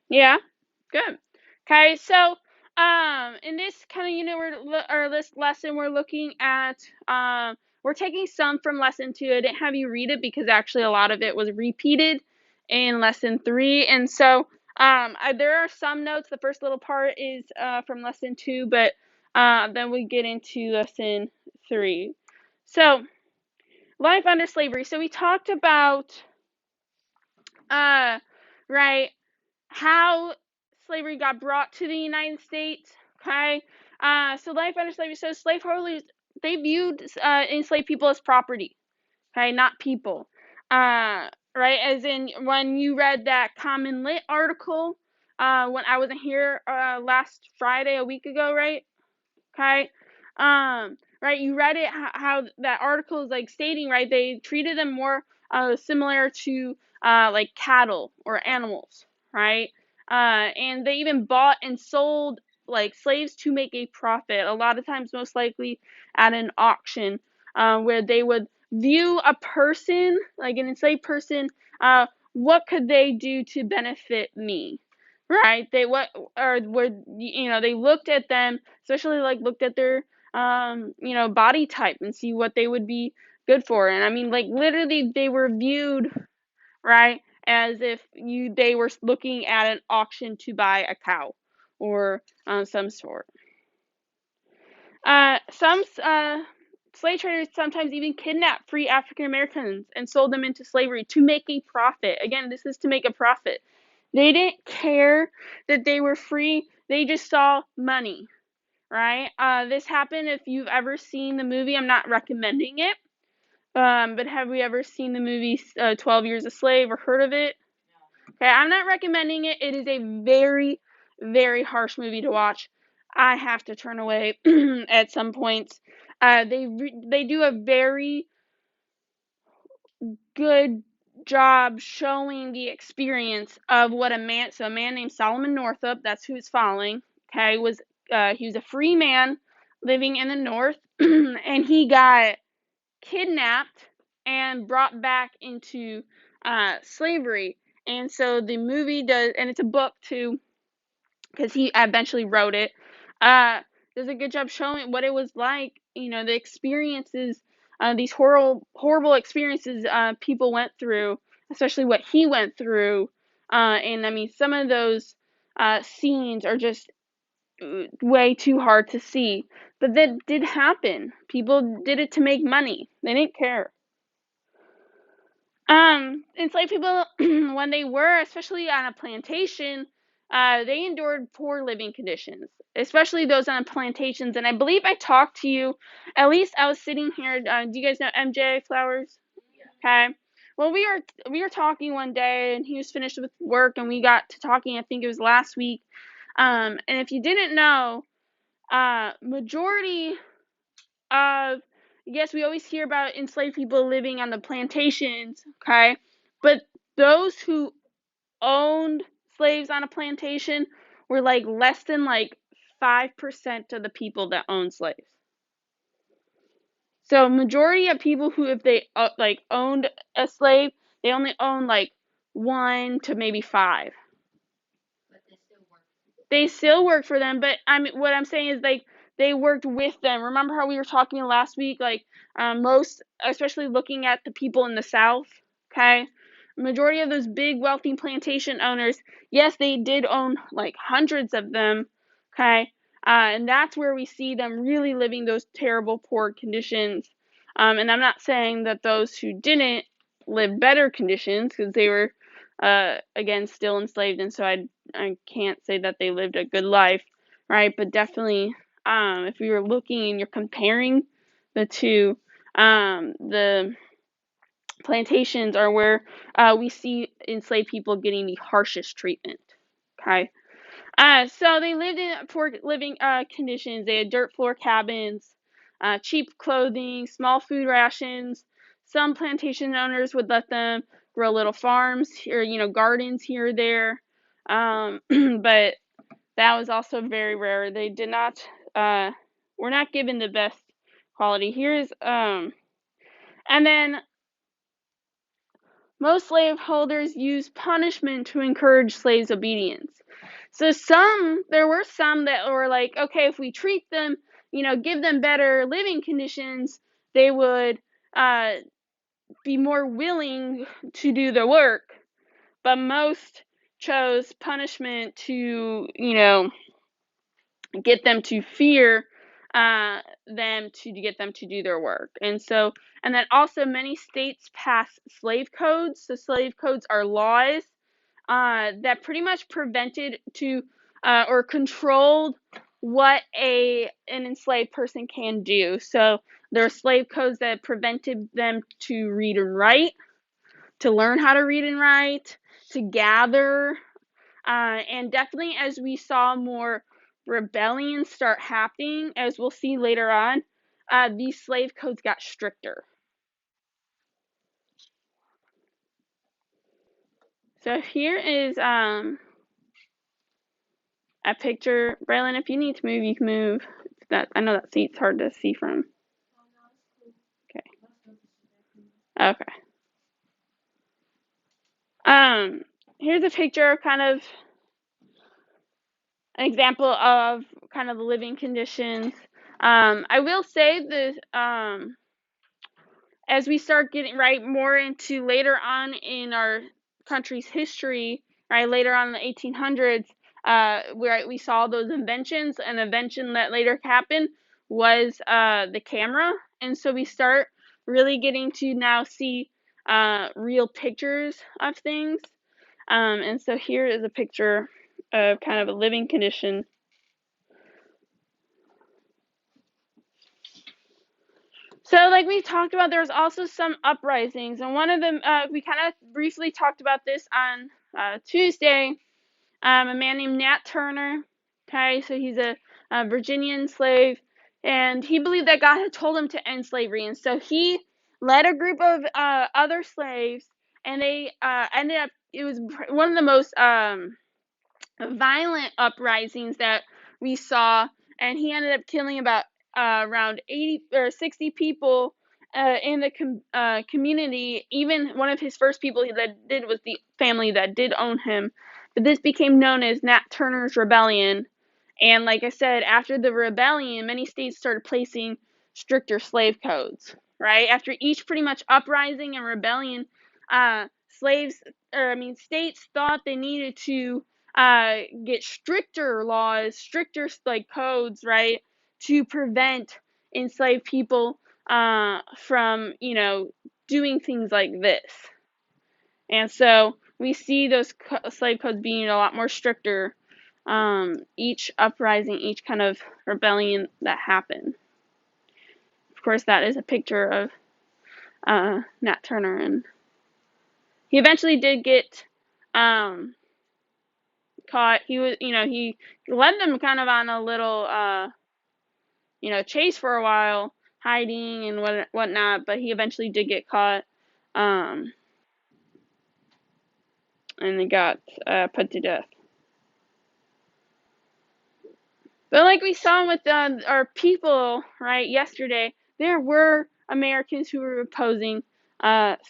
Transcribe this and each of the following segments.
Yeah, good. Okay, so in this kind of or this lesson, we're looking at we're taking some from lesson 2. I didn't have you read it because actually a lot of it was repeated in lesson 3, and so there are some notes. The first little part is from lesson 2, but then we get into lesson 3. So life under slavery. So we talked about uh right how slavery got brought to the United States. Okay, so life under slavery. So slaveholders, they viewed enslaved people as property. Okay, not people. Right, as in when you read that Common Lit article, when I wasn't here last Friday, a week ago, right? Okay, right, you read it how that article is like stating, right? They treated them more similar to like cattle or animals, right? And they even bought and sold like slaves to make a profit. A lot of times, most likely at an auction, where they would view a person, like an enslaved person, what could they do to benefit me, right? They what or were they looked at them, especially like looked at their body type and see what they would be good for. And I mean, like literally they were viewed, right, as if they were looking at an auction to buy a cow or some sort. Some slave traders sometimes even kidnapped free African Americans and sold them into slavery to make a profit. Again, this is to make a profit. They didn't care that they were free, they just saw money, right? This happened. If you've ever seen the movie, I'm not recommending it, but have we ever seen the movie 12 Years a Slave or heard of it? Okay, I'm not recommending it. It is a very, very harsh movie to watch. I have to turn away at some points. They do a very good job showing the experience of what a man named Solomon Northup, that's who it's following, okay, he was a free man living in the North, and he got kidnapped and brought back into slavery. And so the movie does, and it's a book too, because he eventually wrote it, uh, does a good job showing what it was like, the experiences, these horrible experiences people went through, especially what he went through. And I mean, some of those scenes are just way too hard to see. But that did happen. People did it to make money. They didn't care. Enslaved people, when they were, especially on a plantation, they endured poor living conditions, especially those on plantations. And I believe I talked to you, at least I was sitting here. Do you guys know MJ Flowers? Okay. Well, we were talking one day, and he was finished with work, and we got to talking. I think it was last week. And if you didn't know, majority of yes, we always hear about enslaved people living on the plantations, okay? But those who owned slaves on a plantation were like less than like 5% of the people that owned slaves. So majority of people who, if they like owned a slave, they only own like 1 to maybe 5. They still work for them, but what I'm saying is like they worked with them. Remember how we were talking last week, like most, especially looking at the people in the South, okay? Majority of those big wealthy plantation owners, yes, they did own like hundreds of them, okay? And that's where we see them really living those terrible poor conditions. And I'm not saying that those who didn't live better conditions, because they were again still enslaved, and so I can't say that they lived a good life, right? But definitely, if we were looking and you're comparing the two, the plantations are where we see enslaved people getting the harshest treatment. Okay. So they lived in poor living conditions. They had dirt floor cabins, cheap clothing, small food rations. Some plantation owners would let them grow little farms or gardens here or there, but that was also very rare. They did not were not given the best quality. Here's and then most slaveholders used punishment to encourage slaves' obedience. So there were some that were like, okay, if we treat them, give them better living conditions, they would be more willing to do the work. But most chose punishment to, get them to fear them, to get them to do their work. And then also many states pass slave codes. So slave codes are laws that pretty much prevented to or controlled what an enslaved person can do. So there are slave codes that prevented them to read and write, to learn how to read and write, to gather, and definitely as we saw more rebellions start happening, as we'll see later on, these slave codes got stricter. So here is a picture. Braylon, if you need to move, you can move. I know that seat's hard to see from. Okay. Here's a picture of kind of an example of kind of the living conditions. I will say that as we start getting more into later on in our country's history, later on in the 1800s, where we saw those inventions. An invention that later happened was the camera, and so we start really getting to now see real pictures of things. And so here is a picture of kind of a living condition. So like we talked about, there's also some uprisings, and one of them, we kind of briefly talked about this on Tuesday. A man named Nat Turner, okay, so he's a Virginian slave, and he believed that God had told him to end slavery, and so he led a group of other slaves, and they ended up, it was one of the most violent uprisings that we saw, and he ended up killing about around 80 or 60 people in the community. Even one of his first people that did was the family that did own him. But this became known as Nat Turner's Rebellion. And like I said, after the rebellion, many states started placing stricter slave codes, right? After each pretty much uprising and rebellion, states thought they needed to get stricter laws, stricter like codes, right, to prevent enslaved people from, doing things like this. And so we see those slave codes being a lot more stricter. Each uprising, each kind of rebellion that happened. Of course, that is a picture of Nat Turner, and he eventually did get caught. He was, he led them kind of on a little, chase for a while, hiding and whatnot, but he eventually did get caught, and they got put to death. But like we saw with our people, right, yesterday, there were Americans who were opposing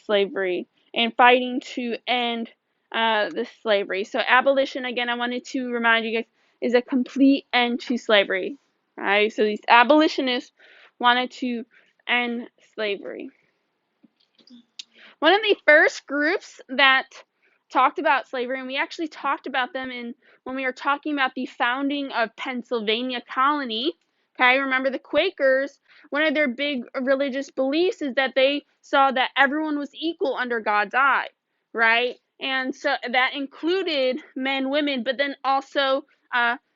slavery and fighting to end the slavery. So abolition, again, I wanted to remind you guys, is a complete end to slavery, right? So these abolitionists wanted to end slavery. One of the first groups that talked about slavery, and we actually talked about them when we were talking about the founding of Pennsylvania colony. Okay, remember the Quakers, one of their big religious beliefs is that they saw that everyone was equal under God's eye, right? And so that included men, women, but then also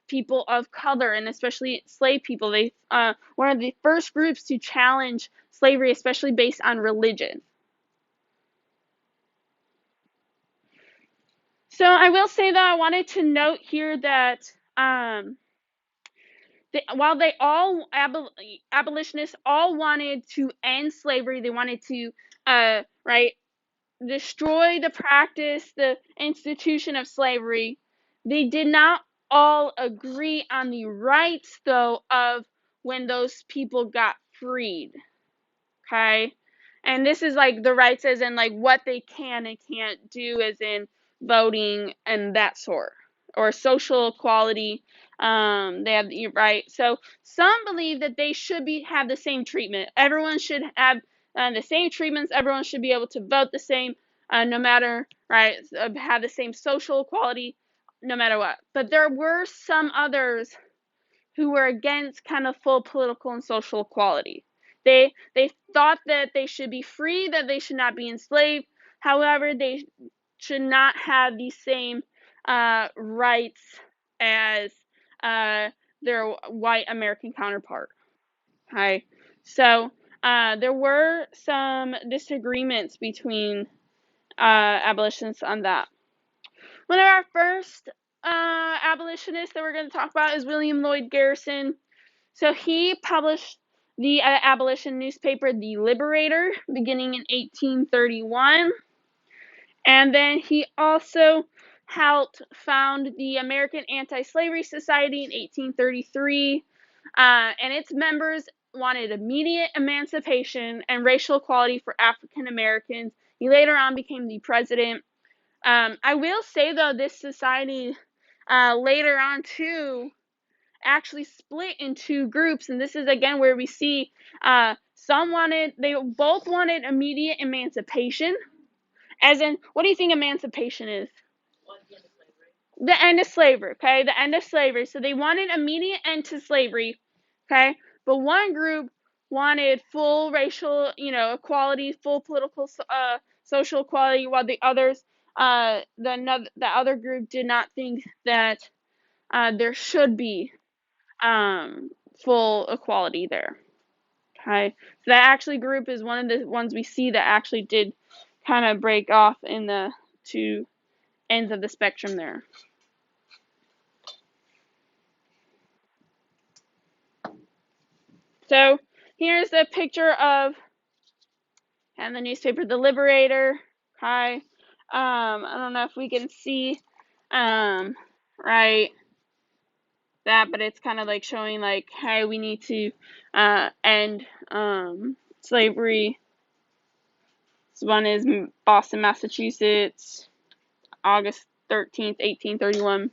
people of color, and especially slave people. They one of the first groups to challenge slavery, especially based on religion. So I will say that I wanted to note here that while they all abolitionists all wanted to end slavery, they wanted to destroy the practice, the institution of slavery. They did not all agree on the rights, though, of when those people got freed. Okay, And this is like the rights as in like what they can and can't do as in voting and that sort, or social equality. They have the right. So some believe that they should have the same treatment. Everyone should have the same treatments. Everyone should be able to vote the same, no matter, right, have the same social equality no matter what. But there were some others who were against kind of full political and social equality. They thought that they should be free, that they should not be enslaved. However, they should not have the same rights as their white American counterpart. Okay, so there were some disagreements between abolitionists on that. One of our first abolitionists that we're going to talk about is William Lloyd Garrison. So he published the abolition newspaper, The Liberator, beginning in 1831. And then he also helped found the American Anti-Slavery Society in 1833. And its members wanted immediate emancipation and racial equality for African Americans. He later on became the president. I will say, though, this society later on, too, actually split in two groups, and this is again where we see they both wanted immediate emancipation, as in, what do you think emancipation is? The end of slavery. Okay, the end of slavery. So they wanted immediate end to slavery. Okay, but one group wanted full racial, equality, full political, social equality, while the others, the other group did not think that there should be full equality there. Okay, so that actually group is one of the ones we see that actually did kind of break off in the two ends of the spectrum there. So here's a picture of and the newspaper, The Liberator. Okay, I don't know if we can see right that, but it's kind of like showing like, hey, we need to end slavery. This one is Boston, Massachusetts, August 13th, 1831.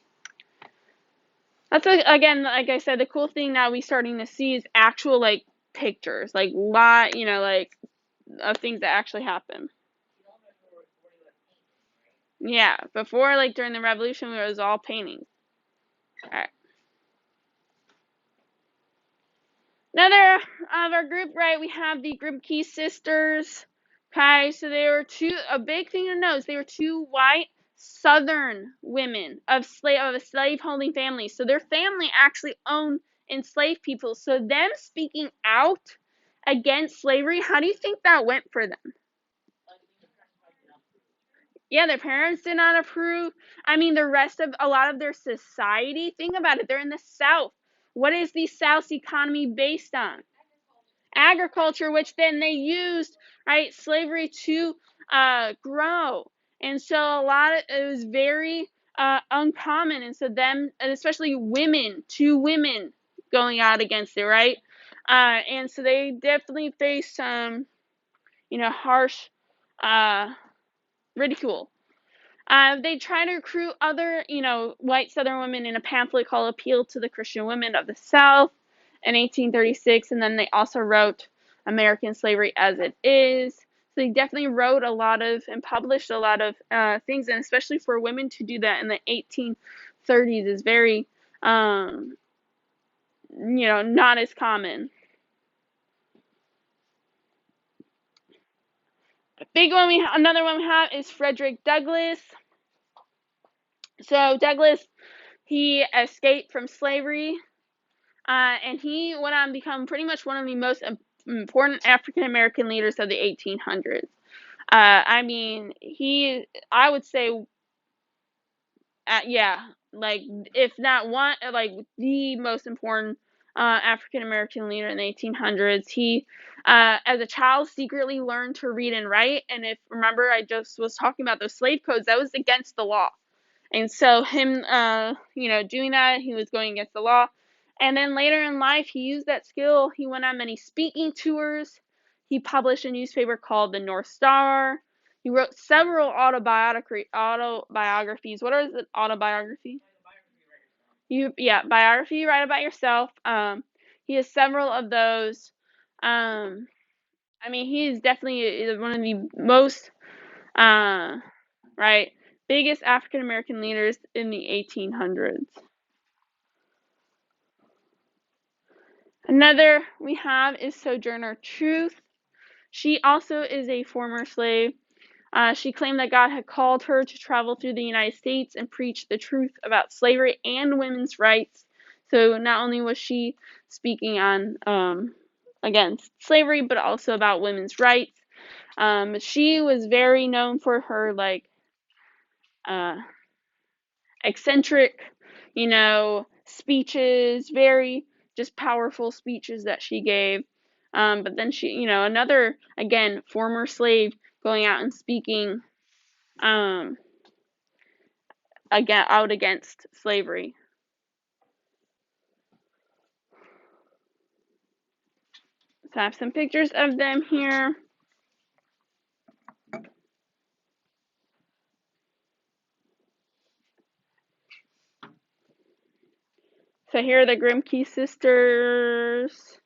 That's again, like I said, the cool thing now we starting to see is actual like pictures, like like of things that actually happen. Yeah, before, like during the Revolution, it was all painting. All right. Another of our group, right? We have the Grimke sisters. Okay, so they were a big thing to know is they were two white Southern women of a slave holding family. So their family actually owned enslaved people. So them speaking out against slavery, how do you think that went for them? Yeah, their parents did not approve. I mean, the rest of a lot of their society, think about it, they're in the South. What is the South's economy based on? Agriculture, which then they used, right, slavery to grow. And so it was very uncommon. And so them, and especially women, two women going out against it, right? And so they definitely faced some, harsh ridicule. They tried to recruit other, white Southern women in a pamphlet called Appeal to the Christian Women of the South in 1836, and then they also wrote American Slavery as It Is. So they definitely wrote a lot of and published a lot of things, and especially for women to do that in the 1830s is very, not as common. Another one we have is Frederick Douglass. So Douglass, he escaped from slavery, and he went on to become pretty much one of the most important African American leaders of the 1800s. I mean, I would say, like if not one, like the most important African American leader in the 1800s. He, as a child, secretly learned to read and write. And if remember, I just was talking about those slave codes, that was against the law. And so him, doing that, he was going against the law. And then later in life, he used that skill. He went on many speaking tours. He published a newspaper called the North Star. He wrote several autobiographies. What is an autobiography? Biography you write about yourself. He has several of those. I mean, he's definitely one of the most right biggest African American leaders in the 1800s. Another we have is Sojourner Truth. She also is a former slave. She claimed that God had called her to travel through the United States and preach the truth about slavery and women's rights. So not only was she speaking on against slavery, but also about women's rights. She was very known for her eccentric, speeches, very just powerful speeches that she gave. But then she, another, again, former slave going out and speaking out against slavery. So I have some pictures of them here. So here are the Grimke sisters.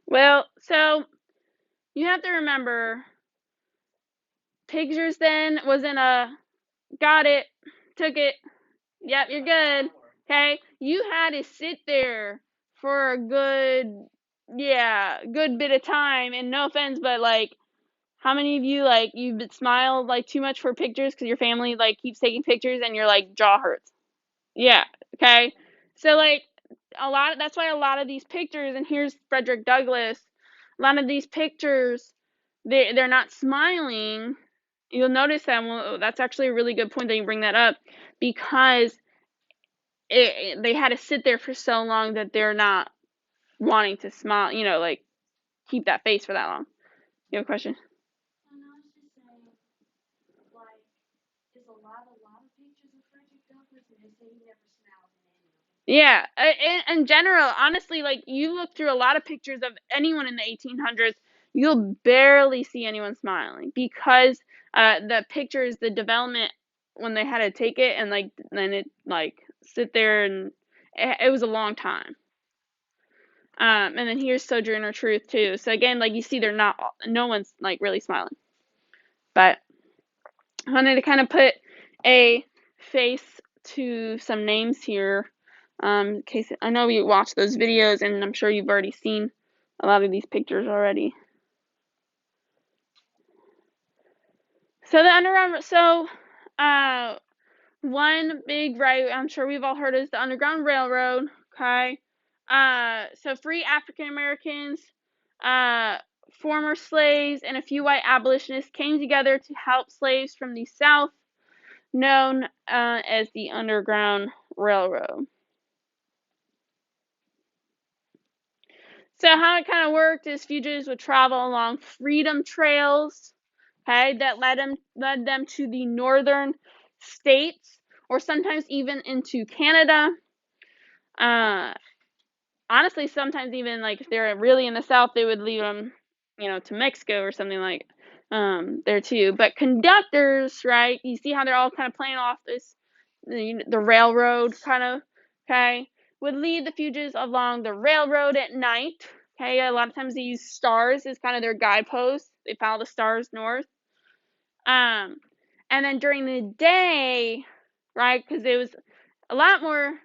Well, so you have to remember, pictures then wasn't a got it, took it, yep, you're good. Okay? You had to sit there for a good bit of time. And no offense, but how many of you you've smiled too much for pictures because your family keeps taking pictures and your jaw hurts? Yeah, okay. So that's why a lot of these pictures, and here's Frederick Douglass, a lot of these pictures they're not smiling. You'll notice that. Well, that's actually a really good point that you bring that up, because they had to sit there for so long that they're not wanting to smile, keep that face for that long. You have a question? And I was just saying, there's a lot of pictures of Frederick Douglass, and they say he never smiled in any of them. Yeah, in general, honestly, you look through a lot of pictures of anyone in the 1800s, you'll barely see anyone smiling, because the pictures, the development when they had to take it and then it sit there, and it was a long time. And then here's Sojourner Truth too. So again, you see, no one's really smiling. But I wanted to kind of put a face to some names here. In case I know you watched those videos, and I'm sure you've already seen a lot of these pictures already. So the Underground, one big right, I'm sure we've all heard, is the Underground Railroad. Okay, so free African Americans, former slaves, and a few white abolitionists came together to help slaves from the South, known as the Underground Railroad. So how it kind of worked is fugitives would travel along freedom trails, okay, that led them to the northern states, or sometimes even into Canada. Honestly, sometimes even if they're really in the South, they would leave them, to Mexico or something there too. But conductors, right? You see how they're all kind of playing off this, the railroad kind of, okay, would lead the fugitives along the railroad at night. Okay, a lot of times they use stars as kind of their guideposts. They follow the stars north. And then during the day, right, because it was a lot more,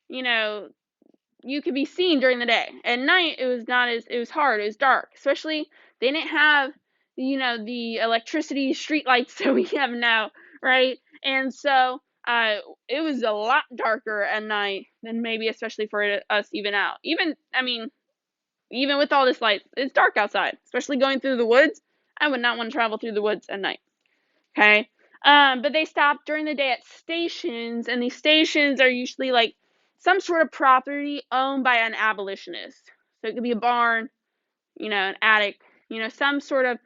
you could be seen during the day. At night, it was hard. It was dark. Especially, they didn't have, the electricity street lights that we have now, right? And so, it was a lot darker at night than maybe, especially for us even out. Even with all this light, it's dark outside, especially going through the woods. I would not want to travel through the woods at night. Okay? But they stopped during the day at stations, and these stations are usually some sort of property owned by an abolitionist. So it could be a barn, an attic, some sort of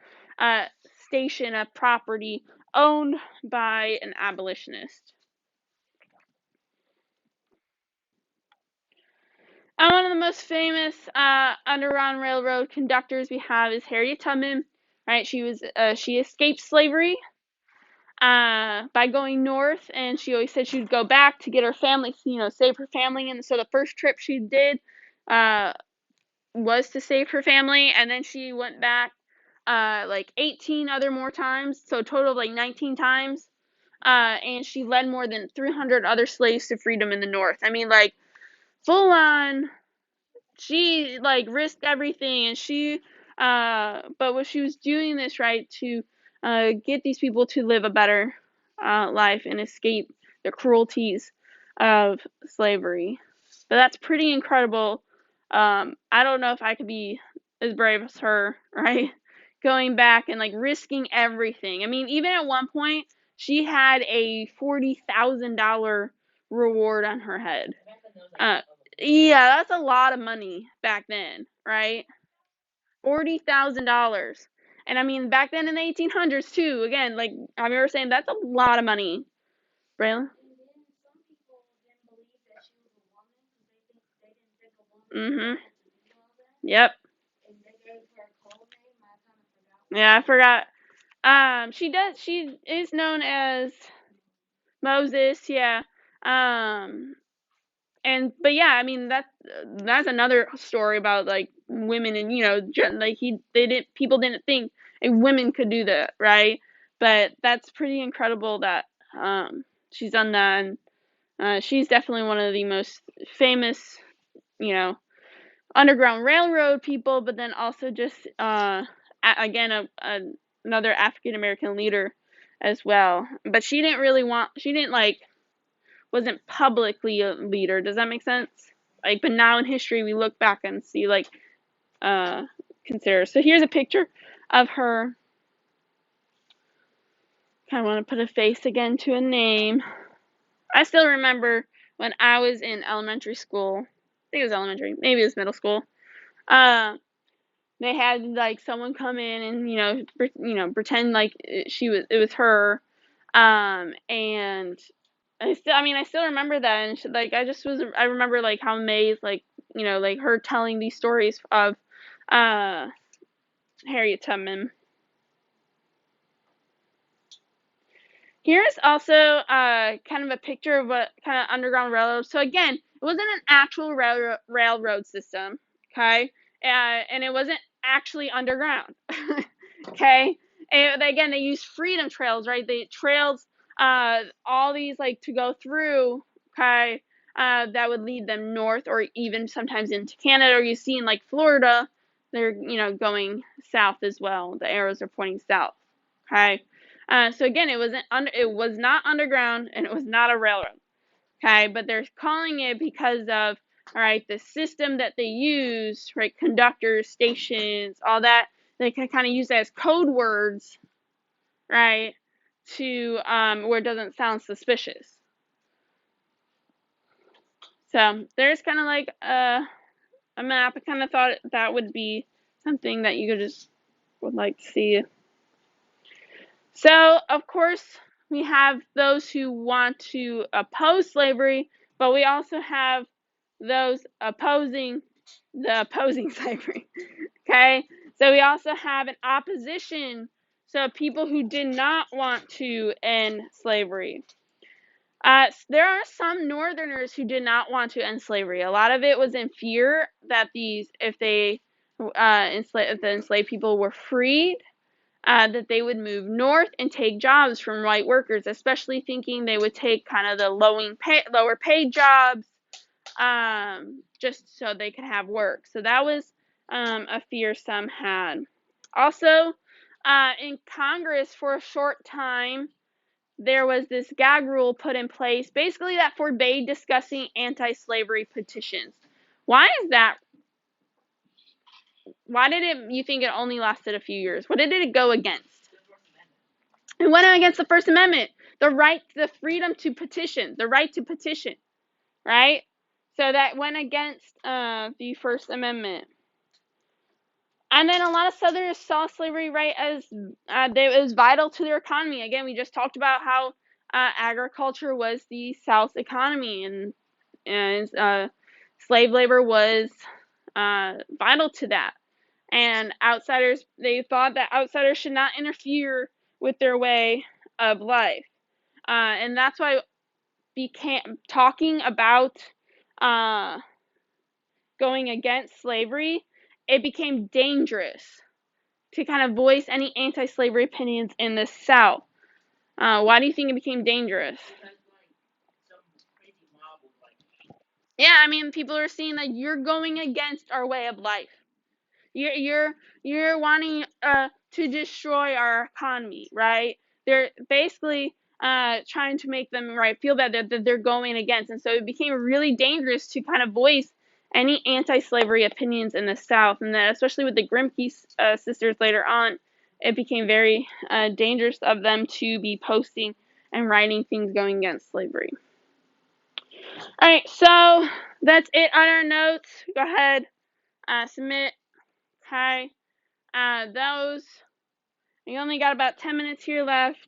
station of property owned by an abolitionist. One of the most famous Underground Railroad conductors we have is Harriet Tubman. Right, she escaped slavery by going north, and she always said she'd go back to get her family, save her family. And so the first trip she did uh, was to save her family, and then she went back like 18 other more times, so a total of like 19 times. And she led more than 300 other slaves to freedom in the North. I mean, like, full on, she like risked everything, and but what she was doing this right to get these people to live a better life and escape the cruelties of slavery. But that's pretty incredible. I don't know if I could be as brave as her, right? Going back and like risking everything. I mean, even at one point, she had a $40,000 reward on her head. Uh, yeah, that's a lot of money back then, right? $40,000. And I mean, back then in the 1800s too. Again, like I remember saying, that's a lot of money, Braylon. And then some people didn't believe that she was a woman because they didn't think a woman was Mhm. able to do all that. Yep. And they gave her a code name. I kind of forgot. Yeah, I forgot. She does. She is known as Moses. Yeah. Um, but yeah, I mean that's another story about like women, and like people didn't think women could do that, right? But that's pretty incredible that she's done that, and she's definitely one of the most famous, you know, Underground Railroad people, but then also just again another African American leader as well. But she didn't like wasn't publicly a leader. Does that make sense? Like, but now in history we look back and see like uh consider. So here's a picture of her. Kind of want to put a face again to a name. I still remember when I was in elementary school. I think it was elementary, maybe it was middle school. Uh, they had like someone come in and pretend like it was her, and I still remember that, and like I remember like how amazed, like like her telling these stories of uh Harriet Tubman. Here's also kind of a picture of what kind of Underground Railroad. So again, it wasn't an actual railroad system, okay, and it wasn't actually underground, okay. And again, they used freedom trails, right? They trails, all these like to go through, okay, that would lead them north or even sometimes into Canada. Or you see in like Florida, they're going south as well. The arrows are pointing south, okay. So again, it was not underground, and it was not a railroad. Okay, but they're calling it because of, all right, the system that they use, right? Conductors, stations, all that. They can kind of use that as code words, right? To where it doesn't sound suspicious. So there's kind of like a map. I kind of thought that would be something that you would like to see. So, of course, we have those who want to oppose slavery, but we also have those opposing the opposing slavery. Okay? So, we also have an opposition. So, people who did not want to end slavery. There are some Northerners who did not want to end slavery. A lot of it was in fear that if the enslaved people were freed, that they would move north and take jobs from white workers, especially thinking they would take kind of the lower paid jobs, just so they could have work. So that was a fear some had. Also, in Congress for a short time, there was this gag rule put in place, basically that forbade discussing anti-slavery petitions. Why is that? Why did you think it only lasted a few years? What did it go against? It went against the First Amendment, the freedom to petition, the right to petition, right? So that went against the First Amendment. And then a lot of Southerners saw slavery right as it was vital to their economy. Again, we just talked about how agriculture was the South's economy, and slave labor was vital to that. And outsiders, they thought that outsiders should not interfere with their way of life. And that's why talking about going against slavery, it became dangerous to kind of voice any anti-slavery opinions in the South. Why do you think it became dangerous? Yeah, I mean, people are seeing that you're going against our way of life. You're wanting to destroy our economy, right? They're basically trying to make them feel that they're going against, and so it became really dangerous to kind of voice any anti-slavery opinions in the South, and that especially with the Grimke sisters later on, it became very dangerous of them to be posting and writing things going against slavery. All right, so that's it on our notes. Go ahead, submit. Okay. We only got about 10 minutes here left.